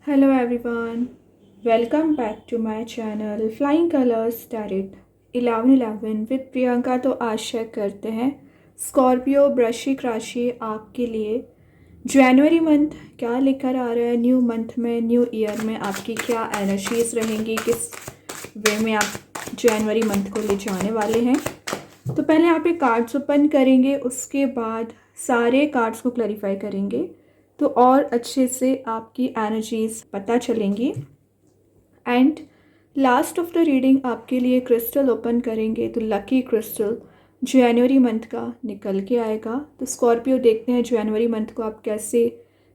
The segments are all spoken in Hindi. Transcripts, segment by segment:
Hello everyone, welcome back to my channel Flying Colors Tarot 1111 with Priyanka. तो आशा करते हैं स्कॉर्पियो वृश्चिक राशि आपके लिए जनवरी मंथ क्या लेकर आ रहा है। न्यू मंथ में, न्यू ईयर में आपकी क्या एनर्जीज रहेंगी, किस वे में आप जनवरी मंथ को ले जाने वाले हैं। तो पहले आप एक कार्ड्स ओपन करेंगे, उसके बाद सारे कार्ड्स को क्लैरिफाई करेंगे तो और अच्छे से आपकी एनर्जीज पता चलेंगी। And last of the reading आपके लिए क्रिस्टल ओपन करेंगे तो लकी क्रिस्टल जनवरी मंथ का निकल के आएगा। तो स्कॉर्पियो देखते हैं जनवरी मंथ को आप कैसे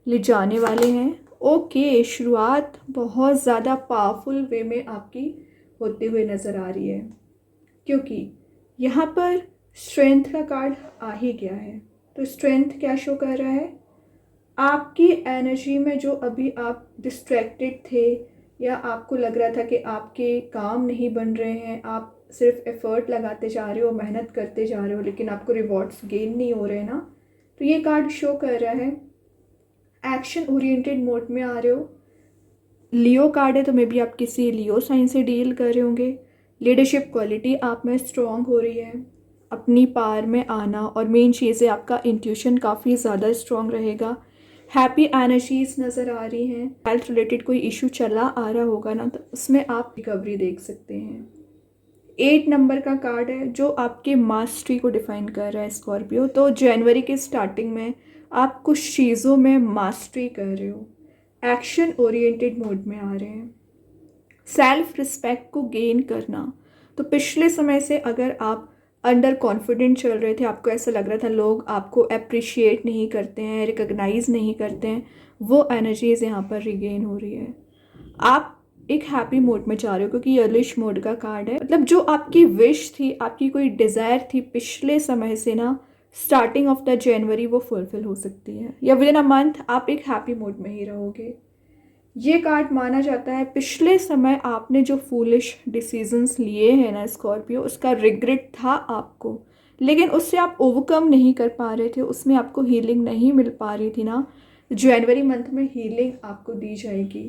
ले जाने वाले हैं। ओके, शुरुआत बहुत ज़्यादा पावरफुल वे में आपकी होते हुए नज़र आ रही है, क्योंकि यहाँ पर स्ट्रेंथ का कार्ड आ ही गया है। तो स्ट्रेंथ क्या शो कर रहा है, आपकी एनर्जी में जो अभी आप डिस्ट्रैक्टेड थे या आपको लग रहा था कि आपके काम नहीं बन रहे हैं, आप सिर्फ एफर्ट लगाते जा रहे हो, मेहनत करते जा रहे हो, लेकिन आपको रिवॉर्ड्स गेन नहीं हो रहे ना, तो ये कार्ड शो कर रहा है एक्शन ओरिएंटेड मोड में आ रहे हो। लियो कार्ड है तो मे बी आप किसी लियो साइन से डील कर रहे होंगे। लीडरशिप क्वालिटी आप में स्ट्रॉन्ग हो रही है, अपनी पार में आना, और मेन चीज़ है आपका इंट्यूशन काफ़ी ज़्यादा स्ट्रॉन्ग रहेगा। हैप्पी एनर्जीज नज़र आ रही हैं। हेल्थ रिलेटेड कोई इशू चला आ रहा होगा ना, तो उसमें आप रिकवरी देख सकते हैं। 8 नंबर का कार्ड है जो आपके मास्टरी को डिफाइन कर रहा है स्कॉर्पियो। तो जनवरी के स्टार्टिंग में आप कुछ चीज़ों में मास्टरी कर रहे हो, एक्शन ओरिएंटेड मोड में आ रहे हैं। सेल्फ रिस्पेक्ट को गेन करना, तो पिछले समय से अगर आप अंडर कॉन्फिडेंट चल रहे थे, आपको ऐसा लग रहा था लोग आपको अप्रिशिएट नहीं करते हैं, रिकॉग्नाइज नहीं करते हैं, वो एनर्जीज यहाँ पर रिगेन हो रही है। आप एक हैप्पी मोड में जा रहे हो क्योंकि यर्लिश मोड का कार्ड है। मतलब जो आपकी विश थी, आपकी कोई डिज़ायर थी पिछले समय से ना, स्टार्टिंग ऑफ द जनवरी वो फुलफिल हो सकती है, या विद इन अ मंथ आप एक हैप्पी मोड में ही रहोगे। ये कार्ड माना जाता है पिछले समय आपने जो फूलिश डिसीजंस लिए हैं ना स्कॉर्पियो, उसका रिग्रेट था आपको, लेकिन उससे आप ओवरकम नहीं कर पा रहे थे, उसमें आपको हीलिंग नहीं मिल पा रही थी ना। जनवरी मंथ में हीलिंग आपको दी जाएगी।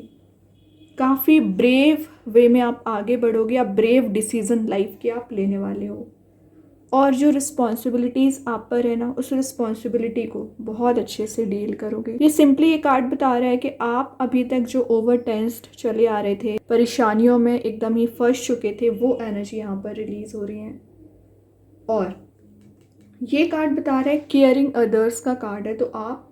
काफ़ी ब्रेव वे में आप आगे बढ़ोगे, आप ब्रेव डिसीजन लाइफ के आप लेने वाले हो, और जो रिस्पॉन्सिबिलिटीज़ आप पर है ना, उस रिस्पॉन्सिबिलिटी को बहुत अच्छे से डील करोगे। ये सिंपली ये कार्ड बता रहा है कि आप अभी तक जो ओवर टेंस्ड चले आ रहे थे, परेशानियों में एकदम ही फंस चुके थे, वो एनर्जी यहाँ पर रिलीज हो रही है। और ये कार्ड बता रहा है केयरिंग अदर्स का कार्ड है। तो आप,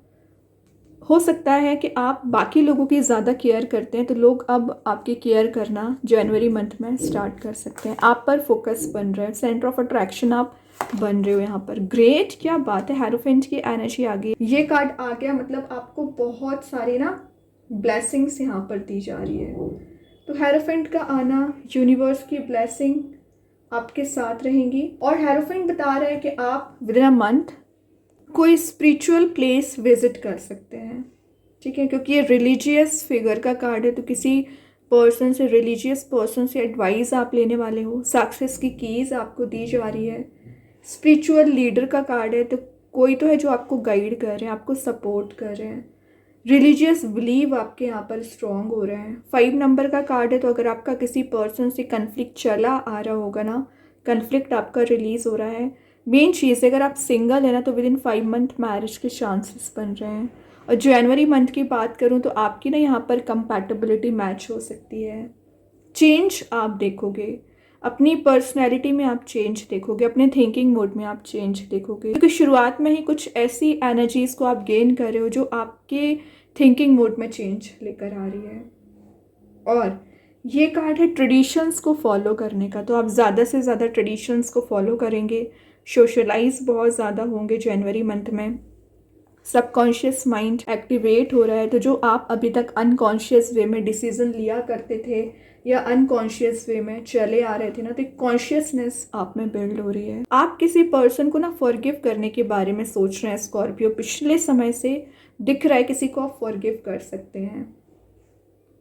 हो सकता है कि आप बाकी लोगों की ज़्यादा केयर करते हैं, तो लोग अब आपकी केयर करना जनवरी मंथ में स्टार्ट कर सकते हैं। आप पर फोकस बन रहा है, सेंटर ऑफ अट्रैक्शन आप बन रहे हो यहाँ पर। ग्रेट, क्या बात है, हेरोफेंट की एनर्जी आ गई, ये कार्ड आ गया, मतलब आपको बहुत सारी ना ब्लेसिंग्स यहाँ पर दी जा रही है। तो हेरोफेंट का आना, यूनिवर्स की ब्लेसिंग आपके साथ रहेंगी। और हेरोफेंट बता रहा है कि आप विद इन अ मंथ कोई स्पिरिचुअल प्लेस विजिट कर सकते हैं, ठीक है, क्योंकि ये रिलीजियस फिगर का कार्ड है। तो किसी पर्सन से, रिलीजियस पर्सन से एडवाइस आप लेने वाले हो, सक्सेस की कीज़ आपको दी जा रही है। स्पिरिचुअल लीडर का कार्ड है, तो कोई तो है जो आपको गाइड कर रहे हैं, आपको सपोर्ट कर रहे हैं। रिलीजियस बिलीव आपके यहाँ पर स्ट्रॉन्ग हो रहे हैं। 5 नंबर का कार्ड है, तो अगर आपका किसी पर्सन से कन्फ्लिक्ट चला आ रहा होगा ना, कन्फ्लिक्ट आपका रिलीज हो रहा है। मेन चीज़ है, अगर आप सिंगल है ना, तो विद इन 5 मंथ मैरिज के चांसेस बन रहे हैं। और जनवरी मंथ की बात करूँ तो आपकी ना यहाँ पर कंपैटिबिलिटी मैच हो सकती है। चेंज आप देखोगे, अपनी पर्सनैलिटी में आप चेंज देखोगे, अपने थिंकिंग मोड में आप चेंज देखोगे, क्योंकि शुरुआत में ही कुछ ऐसी एनर्जीज को आप गेन कर रहे हो जो आपके थिंकिंग मोड में चेंज लेकर आ रही है। और ये कार्ड है ट्रेडिशंस को फॉलो करने का, तो आप ज़्यादा से ज़्यादा ट्रेडिशंस को फॉलो करेंगे, सोशलाइज बहुत ज़्यादा होंगे जनवरी मंथ में। सबकॉन्शियस माइंड एक्टिवेट हो रहा है, तो जो आप अभी तक अनकॉन्शियस वे में डिसीजन लिया करते थे या अनकॉन्शियस वे में चले आ रहे थे ना, तो कॉन्शियसनेस आप में बिल्ड हो रही है। आप किसी पर्सन को ना फॉरगिव करने के बारे में सोच रहे हैं स्कॉर्पियो, पिछले समय से दिख रहा है किसी को आप फॉरगिव कर सकते हैं।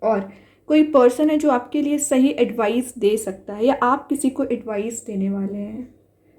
और कोई पर्सन है जो आपके लिए सही एडवाइस दे सकता है, या आप किसी को एडवाइस देने वाले हैं।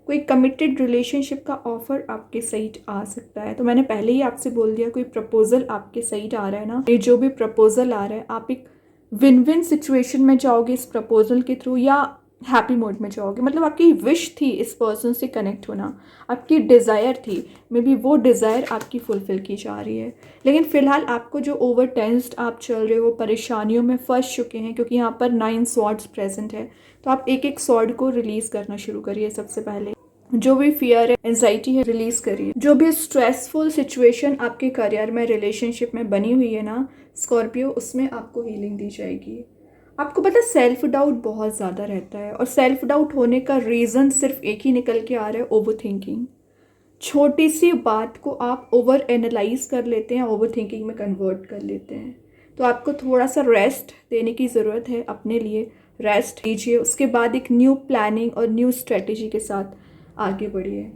कोई कमिटेड रिलेशनशिप का ऑफर आपके साइड आ सकता है। तो मैंने पहले ही आपसे बोल दिया, कोई प्रपोजल आपके साइड आ रहा है ना, ये जो भी प्रपोजल आ रहा है आप एक विन विन सिचुएशन में जाओगे इस प्रपोजल के थ्रू, या हैप्पी मोड में जाओगे। मतलब आपकी विश थी इस पर्सन से कनेक्ट होना, आपकी डिज़ायर थी, मे बी वो डिज़ायर आपकी फुलफ़िल की जा रही है। लेकिन फ़िलहाल आपको जो ओवर टेंस्ड आप चल रहे हो, परेशानियों में फंस चुके हैं, क्योंकि यहाँ पर 9 स्वॉर्ड्स प्रेजेंट है, तो आप एक एक स्वॉर्ड को रिलीज़ करना शुरू करिए। सबसे पहले जो भी फियर है, एंजाइटी है, रिलीज़ करिए। जो भी स्ट्रेसफुल सिचुएशन आपके करियर में, रिलेशनशिप में बनी हुई है ना स्कॉर्पियो, उसमें आपको हीलिंग दी जाएगी। आपको पता है सेल्फ डाउट बहुत ज़्यादा रहता है, और सेल्फ डाउट होने का रीज़न सिर्फ एक ही निकल के आ रहा है, ओवर थिंकिंग। छोटी सी बात को आप ओवर एनालाइज कर लेते हैं, ओवर थिंकिंग में कन्वर्ट कर लेते हैं। तो आपको थोड़ा सा रेस्ट देने की ज़रूरत है, अपने लिए रेस्ट लीजिए। उसके बाद एक न्यू प्लानिंग और न्यू स्ट्रेटेजी के साथ आगे बढ़िए।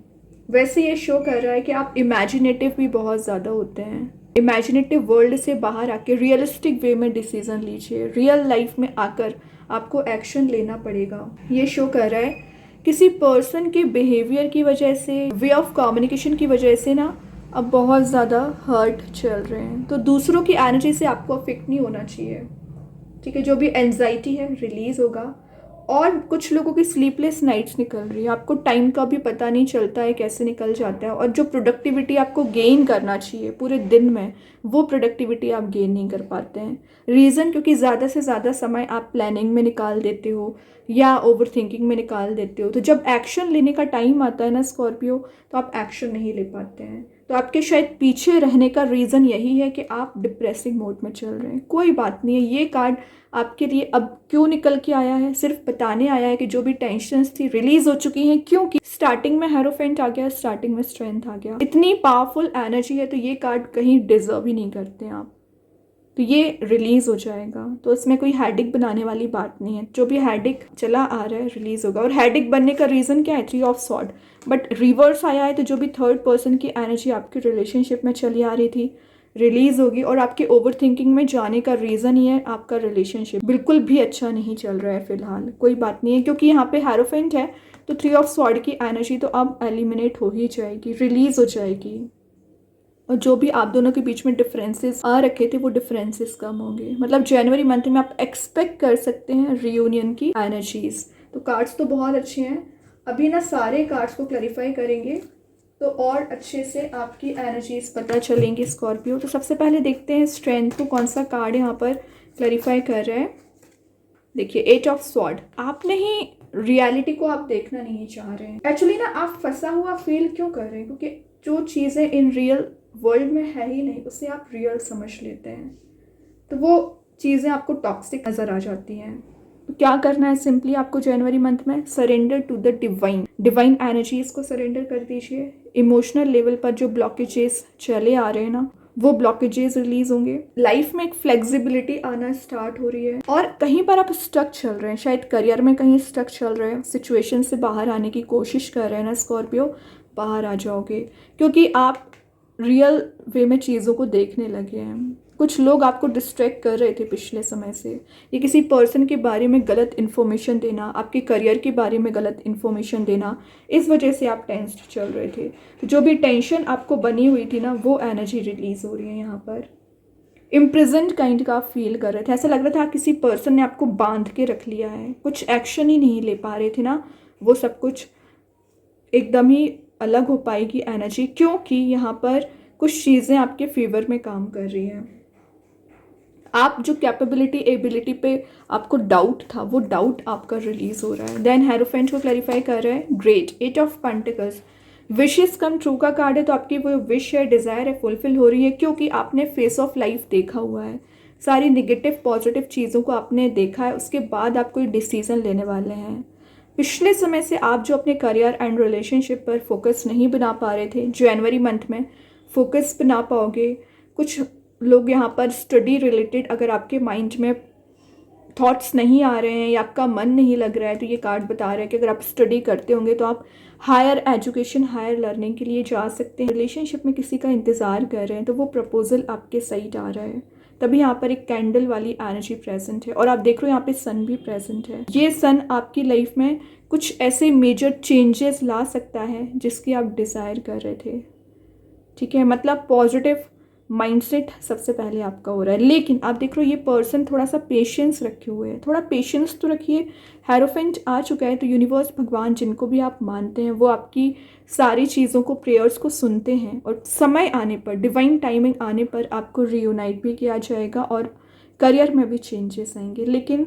वैसे ये शो कर रहा है कि आप इमेजिनेटिव भी बहुत ज़्यादा होते हैं। इमेजिनेटिव वर्ल्ड से बाहर आके रियलिस्टिक वे में डिसीजन लीजिए। रियल लाइफ में आकर आपको एक्शन लेना पड़ेगा। ये शो कर रहा है किसी पर्सन के बिहेवियर की वजह से, वे ऑफ कम्युनिकेशन की वजह से ना अब बहुत ज़्यादा हर्ट चल रहे हैं। तो दूसरों की एनर्जी से आपको अफेक्ट नहीं होना चाहिए, ठीक है। जो भी एंजाइटी है रिलीज़ होगा। और कुछ लोगों की स्लीपलेस नाइट्स निकल रही है, आपको टाइम का भी पता नहीं चलता है कैसे निकल जाता है। और जो प्रोडक्टिविटी आपको गेन करना चाहिए पूरे दिन में, वो प्रोडक्टिविटी आप गेन नहीं कर पाते हैं। रीज़न क्योंकि ज़्यादा से ज़्यादा समय आप प्लानिंग में निकाल देते हो या ओवर थिंकिंग में निकाल देते हो। तो जब एक्शन लेने का टाइम आता है ना स्कॉर्पियो, तो आप एक्शन नहीं ले पाते हैं। तो आपके शायद पीछे रहने का रीज़न यही है कि आप डिप्रेसिंग मोड में चल रहे हैं। कोई बात नहीं है, ये कार्ड आपके लिए अब क्यों निकल के आया है, सिर्फ बताने आया है कि जो भी टेंशन्स थी रिलीज हो चुकी हैं। क्योंकि स्टार्टिंग में हेरोफेंट आ गया, स्टार्टिंग में स्ट्रेंथ आ गया। इतनी पावरफुल एनर्जी है, तो ये कार्ड कहीं डिजर्व ही नहीं करते आप। तो ये रिलीज़ हो जाएगा, तो इसमें कोई हेडिक बनाने वाली बात नहीं है। जो भी हेडिक चला आ रहा है रिलीज़ होगा। और हेडिक बनने का रीज़न क्या है, 3 ऑफ स्वॉर्ड, बट रिवर्स आया है। तो जो भी थर्ड पर्सन की एनर्जी आपकी रिलेशनशिप में चली आ रही थी रिलीज़ होगी। और आपके ओवर थिंकिंग में जाने का रीज़न ही है आपका रिलेशनशिप बिल्कुल भी अच्छा नहीं चल रहा है फ़िलहाल। कोई बात नहीं है, क्योंकि यहाँ पे हेरोफेंट है, तो 3 ऑफ स्वॉर्ड की एनर्जी तो अब एलिमिनेट हो ही जाएगी, रिलीज़ हो जाएगी। और जो भी आप दोनों के बीच में डिफरेंसेस आ रखे थे, वो डिफरेंसेस कम होंगे। मतलब जनवरी मंथ में आप एक्सपेक्ट कर सकते हैं रियूनियन की एनर्जीज। तो कार्ड्स तो बहुत अच्छे हैं। अभी ना सारे कार्ड्स को क्लैरिफाई करेंगे तो और अच्छे से आपकी एनर्जीज पता चलेंगी स्कॉर्पियो। तो सबसे पहले देखते हैं स्ट्रेंथ को कौन सा कार्ड यहाँ पर क्लैरिफाई कर रहा है। देखिए 8 ऑफ स्वॉर्ड, आपने ही रियलिटी को आप देखना नहीं चाह रहे हैं। एक्चुअली ना आप फंसा हुआ फील क्यों कर रहे हैं, क्योंकि जो चीज़ें इन रियल वर्ल्ड में है ही नहीं, उसे आप रियल समझ लेते हैं। तो वो चीज़ें आपको टॉक्सिक नज़र आ जाती हैं। तो क्या करना है, सिंपली आपको जनवरी मंथ में surrender to the divine energies को सरेंडर कर दीजिए। इमोशनल लेवल पर जो ब्लॉकेजेस चले आ रहे हैं ना, वो ब्लॉकेजेस रिलीज होंगे। लाइफ में एक फ्लेक्सिबिलिटी आना स्टार्ट हो रही है। और कहीं पर आप स्टक चल रहे हैं, शायद करियर में कहीं स्टक चल रहे हैं, सिचुएशन से बाहर आने की कोशिश कर रहे हैं ना स्कॉर्पियो, बाहर आ जाओगे। क्योंकि आप रियल वे में चीज़ों को देखने लगे हैं। कुछ लोग आपको डिस्ट्रैक्ट कर रहे थे पिछले समय से। ये किसी पर्सन के बारे में गलत इन्फॉर्मेशन देना, आपके करियर के बारे में गलत इन्फॉर्मेशन देना, इस वजह से आप टेंस्ड चल रहे थे। तो जो भी टेंशन आपको बनी हुई थी ना, वो एनर्जी रिलीज हो रही है यहाँ पर। इम्प्रिजेंट काइंड का आप फील कर रहे थे, ऐसा लग रहा था किसी पर्सन ने आपको बांध के रख लिया है, कुछ एक्शन ही नहीं ले पा रहे थे ना। वो सब कुछ एकदम ही अलग हो पाएगी एनर्जी, क्योंकि यहाँ पर कुछ चीज़ें आपके फेवर में काम कर रही हैं। आप जो कैपेबिलिटी एबिलिटी पे आपको डाउट था, वो डाउट आपका रिलीज हो रहा है। देन हेरोफेंट को क्लैरिफाई कर रहा है, great 8 of pentacles, wishes come true का कार्ड है। तो आपकी वो विश है, डिज़ायर है, फुलफिल हो रही है, क्योंकि आपने फेस ऑफ लाइफ देखा हुआ है। सारी निगेटिव पॉजिटिव चीज़ों को आपने देखा है, उसके बाद आप कोई डिसीजन लेने वाले हैं। पिछले समय से आप जो अपने करियर एंड रिलेशनशिप पर फोकस नहीं बना पा रहे थे, जनवरी मंथ में फोकस बना पाओगे। कुछ लोग यहाँ पर स्टडी रिलेटेड, अगर आपके माइंड में थॉट्स नहीं आ रहे हैं या आपका मन नहीं लग रहा है, तो ये कार्ड बता रहा है कि अगर आप स्टडी करते होंगे तो आप हायर एजुकेशन, हायर लर्निंग के लिए जा सकते हैं। रिलेशनशिप में किसी का इंतज़ार कर रहे हैं, तो वो प्रपोजल आपके साइड आ रहा है। तभी यहाँ पर एक कैंडल वाली एनर्जी प्रेजेंट है। और आप देख रहे हो यहाँ पे सन भी प्रेजेंट है। ये सन आपकी लाइफ में कुछ ऐसे मेजर चेंजेस ला सकता है जिसकी आप डिज़ायर कर रहे थे, ठीक है। मतलब पॉजिटिव माइंडसेट सबसे पहले आपका हो रहा है। लेकिन आप देख रहे हो ये पर्सन थोड़ा सा पेशेंस रखे हुए है, थोड़ा पेशेंस तो रखिए। हेरोफेंट आ चुका है, तो यूनिवर्स, भगवान, जिनको भी आप मानते हैं, वो आपकी सारी चीज़ों को, प्रेयर्स को सुनते हैं और समय आने पर, डिवाइन टाइमिंग आने पर आपको रीयूनाइट भी किया जाएगा और करियर में भी चेंजेस आएंगे। लेकिन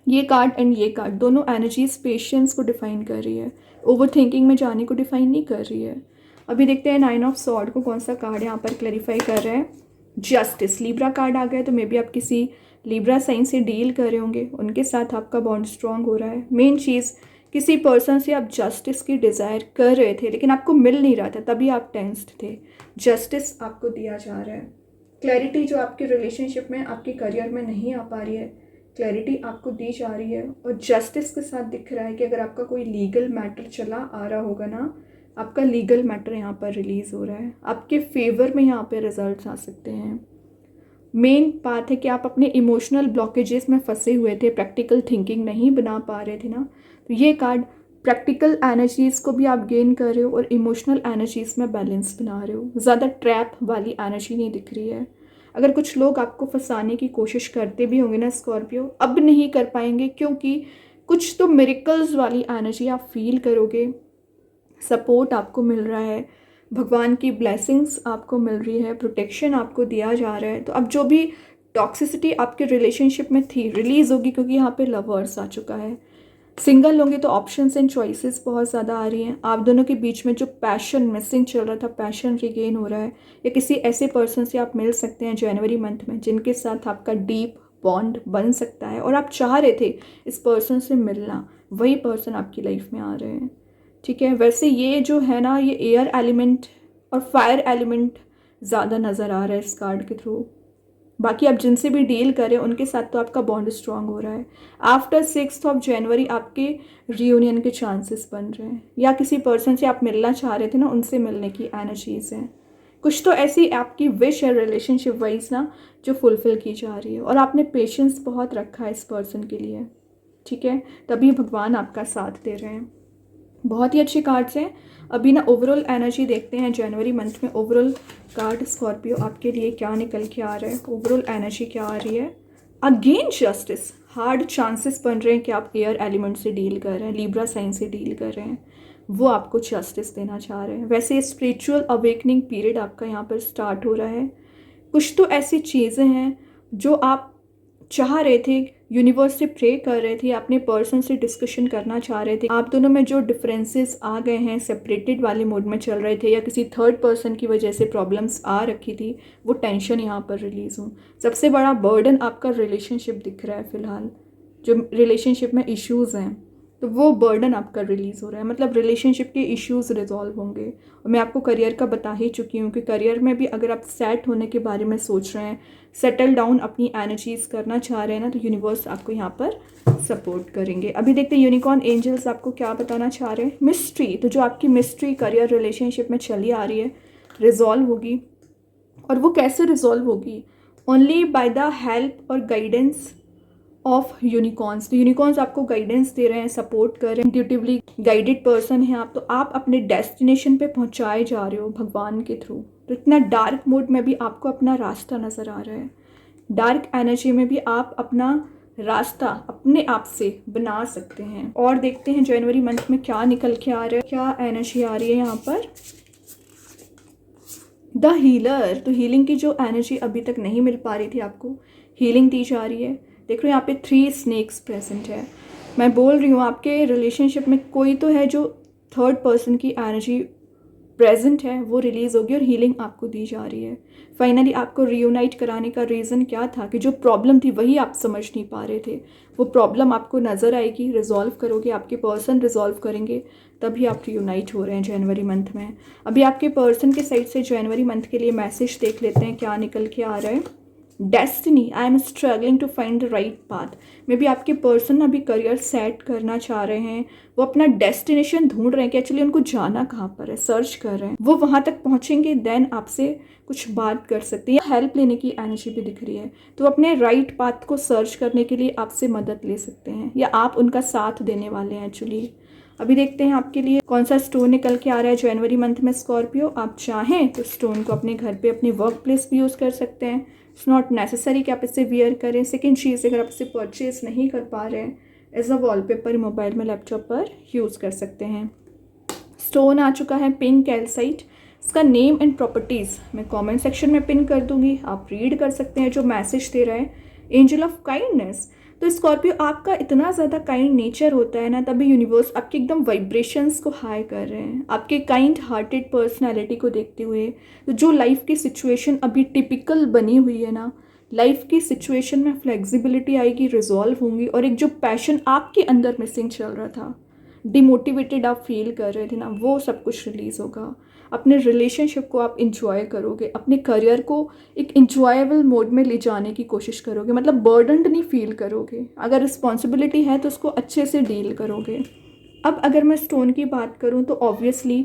ये कार्ड एंड ये कार्ड दोनों एनर्जीज पेशेंस को डिफाइन कर रही है, ओवर थिंकिंग में जाने को डिफाइन नहीं कर रही है। अभी देखते हैं 9 ऑफ सॉर्ड को कौन सा कार्ड यहाँ पर क्लैरिफाई कर रहा है। जस्टिस, लिब्रा कार्ड आ गया, तो मे बी आप किसी लिब्रा साइन से डील कर रहे होंगे, उनके साथ आपका बॉन्ड स्ट्रांग हो रहा है। मेन चीज़, किसी पर्सन से आप जस्टिस की डिज़ायर कर रहे थे लेकिन आपको मिल नहीं रहा था, तभी आप टेंस्ड थे। जस्टिस आपको दिया जा रहा है। क्लैरिटी जो आपके रिलेशनशिप में, आपके करियर में नहीं आ पा रही है, क्लैरिटी आपको दी जा रही है। और जस्टिस के साथ दिख रहा है कि अगर आपका कोई लीगल मैटर चला आ रहा होगा ना, आपका लीगल मैटर यहाँ पर रिलीज़ हो रहा है, आपके फेवर में यहाँ पे रिजल्ट्स आ सकते हैं। मेन बात है कि आप अपने इमोशनल ब्लॉकेजेस में फंसे हुए थे, प्रैक्टिकल थिंकिंग नहीं बना पा रहे थे ना, तो ये कार्ड प्रैक्टिकल एनर्जीज़ को भी आप गेन कर रहे हो और इमोशनल एनर्जीज़ में बैलेंस बना रहे हो। ज़्यादा ट्रैप वाली एनर्जी नहीं दिख रही है। अगर कुछ लोग आपको फंसाने की कोशिश करते भी होंगे ना स्कॉर्पियो, अब नहीं कर पाएंगे, क्योंकि कुछ तो मिरेकल्स वाली एनर्जी आप फील करोगे। सपोर्ट आपको मिल रहा है, भगवान की ब्लेसिंग्स आपको मिल रही है, प्रोटेक्शन आपको दिया जा रहा है। तो अब जो भी टॉक्सिसिटी आपके रिलेशनशिप में थी रिलीज़ होगी, क्योंकि यहाँ पे लवर्स आ चुका है। सिंगल होंगे तो ऑप्शंस एंड चॉइसेस बहुत ज़्यादा आ रही हैं। आप दोनों के बीच में जो पैशन मिसिंग चल रहा था, पैशन रिगेन हो रहा है। या किसी ऐसे पर्सन से आप मिल सकते हैं जनवरी मंथ में जिनके साथ आपका डीप बॉन्ड बन सकता है और आप चाह रहे थे इस पर्सन से मिलना, वही पर्सन आपकी लाइफ में आ रहे हैं, ठीक है। वैसे ये जो है ना, ये एयर एलिमेंट और फायर एलिमेंट ज़्यादा नज़र आ रहा है इस कार्ड के थ्रू। बाकी आप जिनसे भी डील करें उनके साथ तो आपका बॉन्ड स्ट्रांग हो रहा है। आफ्टर 6 ऑफ जनवरी आपके रियूनियन के चांसेस बन रहे हैं, या किसी पर्सन से आप मिलना चाह रहे थे ना, उनसे मिलने की एनर्जीज हैं। कुछ तो ऐसी आपकी विश है रिलेशनशिप वाइज ना, जो फुलफिल की जा रही है। और आपने पेशेंस बहुत रखा है इस पर्सन के लिए, ठीक है, तभी भगवान आपका साथ दे रहे हैं। बहुत ही अच्छे कार्ड्स हैं। अभी ना ओवरऑल एनर्जी देखते हैं जनवरी मंथ में। ओवरऑल कार्ड स्कॉर्पियो आपके लिए क्या निकल के आ रहा है, ओवरऑल एनर्जी क्या आ रही है। अगेन जस्टिस, हार्ड चांसेस बन रहे हैं कि आप एयर एलिमेंट से डील कर रहे हैं, लिब्रा साइन से डील कर रहे हैं, वो आपको जस्टिस देना चाह रहे हैं। वैसे स्पिरिचुअल अवेकनिंग पीरियड आपका यहाँ पर स्टार्ट हो रहा है। कुछ तो ऐसी चीज़ें हैं जो आप चाह रहे थे, यूनिवर्स से प्रे कर रहे थे, अपने पर्सन से डिस्कशन करना चाह रहे थे। आप दोनों में जो डिफरेंसेस आ गए हैं, सेपरेटेड वाले मोड में चल रहे थे, या किसी थर्ड पर्सन की वजह से प्रॉब्लम्स आ रखी थी, वो टेंशन यहाँ पर रिलीज़ हो। सबसे बड़ा बर्डन आपका रिलेशनशिप दिख रहा है फिलहाल, जो रिलेशनशिप में इश्यूज़ हैं, तो वो बर्डन आपका रिलीज़ हो रहा है। मतलब रिलेशनशिप के इश्यूज़ रिजॉल्व होंगे। और मैं आपको करियर का बता ही चुकी हूँ कि करियर में भी अगर आप सेट होने के बारे में सोच रहे हैं, सेटल डाउन अपनी एनर्जीज़ करना चाह रहे हैं ना, तो यूनिवर्स आपको यहाँ पर सपोर्ट करेंगे। अभी देखते हैं यूनिकॉर्न एंजल्स आपको क्या बताना चाह रहे हैं। मिस्ट्री, तो जो आपकी मिस्ट्री करियर रिलेशनशिप में चली आ रही है, रिजॉल्व होगी। और वो कैसे रिजॉल्व होगी? ओनली बाय द हेल्प और गाइडेंस ऑफ यूनिकॉर्न्स। तो यूनिकॉर्न्स आपको गाइडेंस दे रहे हैं, सपोर्ट कर रहे हैं, इंट्यूटिवली गाइडेड पर्सन है आप। तो आप अपने डेस्टिनेशन पे पहुंचाए जा रहे हो भगवान के थ्रू। तो इतना डार्क मोड में भी आपको अपना रास्ता नज़र आ रहा है, डार्क एनर्जी में भी आप अपना रास्ता अपने आप से बना सकते हैं। और देखते हैं जनवरी मंथ में क्या निकल के आ रहा है, क्या एनर्जी आ रही है यहाँ पर। द हीलर, तो हीलिंग की जो एनर्जी अभी तक नहीं मिल पा रही थी आपको, हीलिंग दी जा रही है। देख रहे हो यहाँ पे 3 स्नेक्स प्रेजेंट है। मैं बोल रही हूँ आपके रिलेशनशिप में कोई तो है जो थर्ड पर्सन की एनर्जी प्रेजेंट है, वो रिलीज़ होगी और हीलिंग आपको दी जा रही है। फाइनली आपको रियूनाइट कराने का रीज़न क्या था कि जो प्रॉब्लम थी वही आप समझ नहीं पा रहे थे, वो प्रॉब्लम आपको नज़र आएगी, रिजॉल्व करोगे, आपके पर्सन रिजॉल्व करेंगे, तभी आप रियूनाइट हो रहे हैं जनवरी मंथ में। अभी आपके पर्सन के साइड से जनवरी मंथ के लिए मैसेज देख लेते हैं क्या निकल के आ रहा है। Destiny, I am struggling to find the right path. Maybe आपके पर्सन अभी करियर सेट करना चाह रहे हैं, वो अपना डेस्टिनेशन ढूंढ रहे हैं कि एक्चुअली उनको जाना कहाँ पर है, सर्च कर रहे हैं, वो वहाँ तक पहुँचेंगे देन आपसे कुछ बात कर सकती है। हेल्प लेने की एनर्जी भी दिख रही है, तो अपने राइट पाथ को सर्च करने के लिए आपसे मदद ले सकते हैं या आप उनका साथ देने वाले हैं एक्चुअली। अभी देखते हैं आपके लिए कौन सा स्टोन निकल के आ रहा है जनवरी मंथ में स्कॉर्पियो। आप चाहें तो स्टोन को अपने घर पे अपने वर्क प्लेस भी यूज़ कर सकते हैं। इट्स नॉट नेसेसरी कि आप इसे वियर करें। सेकेंड चीज़, अगर आप इसे परचेज नहीं कर पा रहे हैं, एज अ वॉलपेपर मोबाइल में, लैपटॉप पर यूज़ कर सकते हैं। स्टोन आ चुका है पिंक कैल्साइट। इसका नेम एंड प्रॉपर्टीज़ मैं कमेंट सेक्शन में पिन कर दूंगी, आप रीड कर सकते हैं जो मैसेज दे रहा है। एंजल ऑफ काइंडनेस, तो स्कॉर्पियो आपका इतना ज़्यादा काइंड नेचर होता है ना, तभी यूनिवर्स आपके एकदम वाइब्रेशंस को हाई कर रहे हैं। आपके काइंड हार्टेड पर्सनालिटी को देखते हुए, तो जो लाइफ की सिचुएशन अभी टिपिकल बनी हुई है ना, लाइफ की सिचुएशन में फ्लेक्सिबिलिटी आएगी, रिजॉल्व होंगी, और एक जो पैशन आपके अंदर मिसिंग चल रहा था, डिमोटिवेटेड आप फील कर रहे थे ना, वो सब कुछ रिलीज़ होगा। अपने रिलेशनशिप को आप इंजॉय करोगे, अपने करियर को एक इंजॉयबल मोड में ले जाने की कोशिश करोगे, मतलब बर्डनड नहीं फील करोगे। अगर रिस्पॉन्सिबिलिटी है तो उसको अच्छे से डील करोगे। अब अगर मैं स्टोन की बात करूँ तो ऑब्वियसली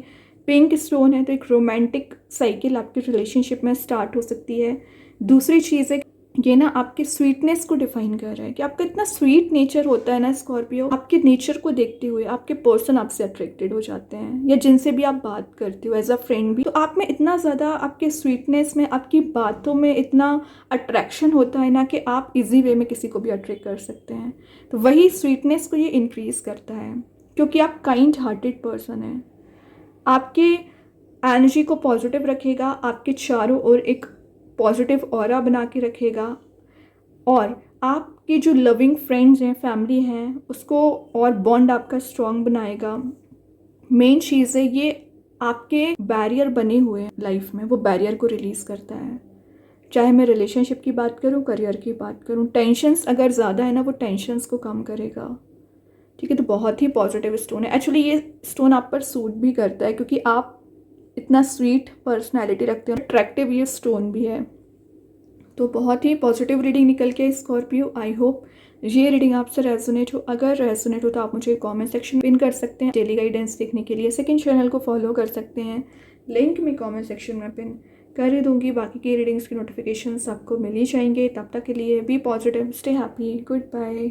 पिंक स्टोन है, तो एक रोमांटिक साइकिल आपके रिलेशनशिप में स्टार्ट हो सकती है। दूसरी चीज़ है, ये ना आपके स्वीटनेस को डिफाइन कर रहा है कि आपका इतना स्वीट नेचर होता है ना स्कॉर्पियो, आपके नेचर को देखते हुए आपके पर्सन आपसे अट्रैक्टेड हो जाते हैं, या जिनसे भी आप बात करते हो एज अ फ्रेंड भी, तो आप में इतना ज़्यादा आपके स्वीटनेस में, आपकी बातों में इतना अट्रैक्शन होता है ना कि आप इजी वे में किसी को भी अट्रैक्ट कर सकते हैं। तो वही स्वीटनेस को ये इंक्रीज करता है, क्योंकि आप काइंड हार्टेड पर्सन हैं। आपके एनर्जी को पॉजिटिव रखेगा, आपके चारों ओर एक पॉजिटिव ऑरा बना के रखेगा, और आपके जो लविंग फ्रेंड्स हैं, फैमिली हैं, उसको और बॉन्ड आपका स्ट्रॉन्ग बनाएगा। मेन चीज़ है, ये आपके बैरियर बने हुए हैं लाइफ में, वो बैरियर को रिलीज़ करता है। चाहे मैं रिलेशनशिप की बात करूँ, करियर की बात करूँ, टेंशन्स अगर ज़्यादा है ना, वो टेंशन्स को कम करेगा। ठीक है, तो बहुत ही पॉजिटिव स्टोन है। एक्चुअली ये स्टोन आप पर सूट भी करता है, क्योंकि आप इतना स्वीट पर्सनैलिटी रखते हो, अट्रैक्टिव ये स्टोन भी है। तो बहुत ही पॉजिटिव रीडिंग निकल के स्कॉर्पियो। आई होप ये रीडिंग आपसे रेजोनेट हो। अगर रेजोनेट हो तो आप मुझे कमेंट सेक्शन में पिन कर सकते हैं। डेली गाइडेंस देखने के लिए सेकंड चैनल को फॉलो कर सकते हैं, लिंक मैं कमेंट सेक्शन में पिन कर दूंगी। बाकी की रीडिंग्स की नोटिफिकेशंस आपको मिल ही जाएंगे। तब तक के लिए be positive, stay happy, good bye.